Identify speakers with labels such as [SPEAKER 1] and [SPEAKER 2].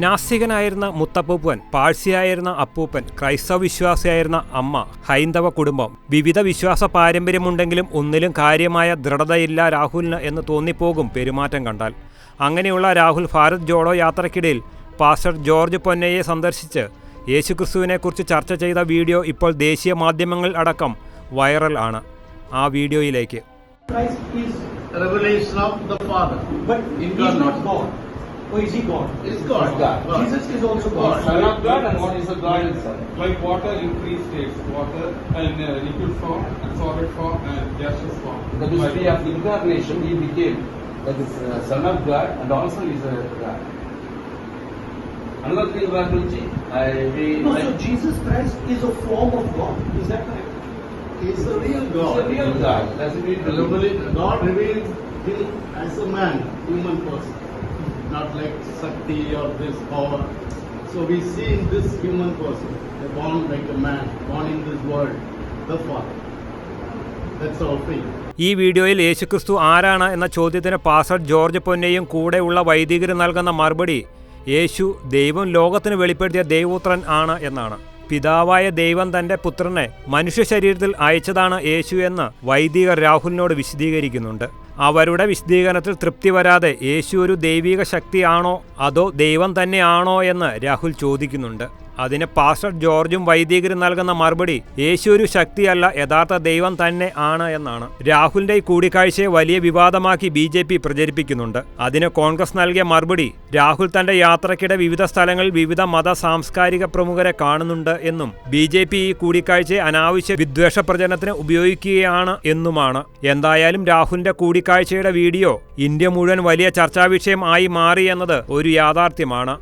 [SPEAKER 1] നാസ്തികനായിരുന്ന മുത്തപ്പൂപ്പൻ, പാഴ്സിയായിരുന്ന അപ്പൂപ്പൻ, ക്രൈസ്തവ വിശ്വാസിയായിരുന്ന അമ്മ, ഹൈന്ദവ കുടുംബം, വിവിധ വിശ്വാസ പാരമ്പര്യമുണ്ടെങ്കിലും ഒന്നിലും കാര്യമായ ദൃഢതയില്ല രാഹുലിന് എന്ന് തോന്നിപ്പോകും പെരുമാറ്റം കണ്ടാൽ. അങ്ങനെയുള്ള രാഹുൽ ഭാരത് ജോഡോ യാത്രയ്ക്കിടയിൽ പാസ്റ്റർ ജോർജ് പൊന്നയെ സന്ദർശിച്ച് യേശുക്രിസ്തുവിനെക്കുറിച്ച് ചർച്ച ചെയ്ത വീഡിയോ ഇപ്പോൾ ദേശീയ മാധ്യമങ്ങൾ അടക്കം വൈറൽ ആണ്. ആ വീഡിയോയിലേക്ക്.
[SPEAKER 2] Revelation of the Father.
[SPEAKER 3] But he is not God. Oh, is he God?
[SPEAKER 2] Is God.
[SPEAKER 3] God. Jesus is also God.
[SPEAKER 4] Son of God, and what is the God himself? Like water in three states: water and liquid form, and solid form, and gaseous form.
[SPEAKER 5] The mystery of incarnation, he became that is Son of God and also is a God. Another thing Rahulji,
[SPEAKER 3] So Jesus Christ is a form of God. Is that correct?
[SPEAKER 2] He is the real God.
[SPEAKER 5] He's a real God. That's it.
[SPEAKER 2] God revealed him as a man, human person, not like Shakti or this power. So we see in this human person, born like a man, born in this world, the Father. That's our faith.
[SPEAKER 1] ഈ വീഡിയോയിൽ യേശുക്രിസ്തു ആരാണ് എന്ന ചോദ്യത്തിന് pastor George പൊന്നയും കൂടെയുള്ള വൈദികർ നൽകുന്ന മറുപടി യേശു ദൈവം ലോകത്തിന് വെളിപ്പെടുത്തിയ ദൈവപുത്രൻ ആണ് എന്നാണ്. പിതാവായ ദൈവം തന്റെ പുത്രനെ മനുഷ്യ ശരീരത്തിൽ അയച്ചതാണ് യേശു എന്ന് വൈദികർ രാഹുലിനോട് വിശദീകരിക്കുന്നുണ്ട്. അവരുടെ വിശദീകരണത്തിൽ തൃപ്തി വരാതെ യേശു ഒരു ദൈവിക ശക്തിയാണോ അതോ ദൈവം തന്നെയാണോ എന്ന് രാഹുൽ ചോദിക്കുന്നുണ്ട്. അതിന് പാസ്റ്റർ ജോർജും വൈദികരും നൽകുന്ന മറുപടി യേശു ഒരു ശക്തിയല്ല, യഥാർത്ഥ ദൈവം തന്നെ ആണ് എന്നാണ്. രാഹുലിന്റെ ഈ കൂടിക്കാഴ്ചയെ വലിയ വിവാദമാക്കി BJP പ്രചരിപ്പിക്കുന്നുണ്ട്. അതിന് കോൺഗ്രസ് നൽകിയ മറുപടി രാഹുൽ തന്റെ യാത്രക്കിടെ വിവിധ സ്ഥലങ്ങളിൽ വിവിധ മത സാംസ്കാരിക പ്രമുഖരെ കാണുന്നുണ്ട് എന്നും BJP ഈ കൂടിക്കാഴ്ചയെ അനാവശ്യ വിദ്വേഷ പ്രചരണത്തിന് ഉപയോഗിക്കുകയാണ് എന്നുമാണ്. എന്തായാലും രാഹുലിന്റെ കൂടിക്കാഴ്ചയുടെ വീഡിയോ ഇന്ത്യ മുഴുവൻ വലിയ ചർച്ചാവിഷയം ആയി മാറി എന്നത് ഒരു യാഥാർത്ഥ്യമാണ്.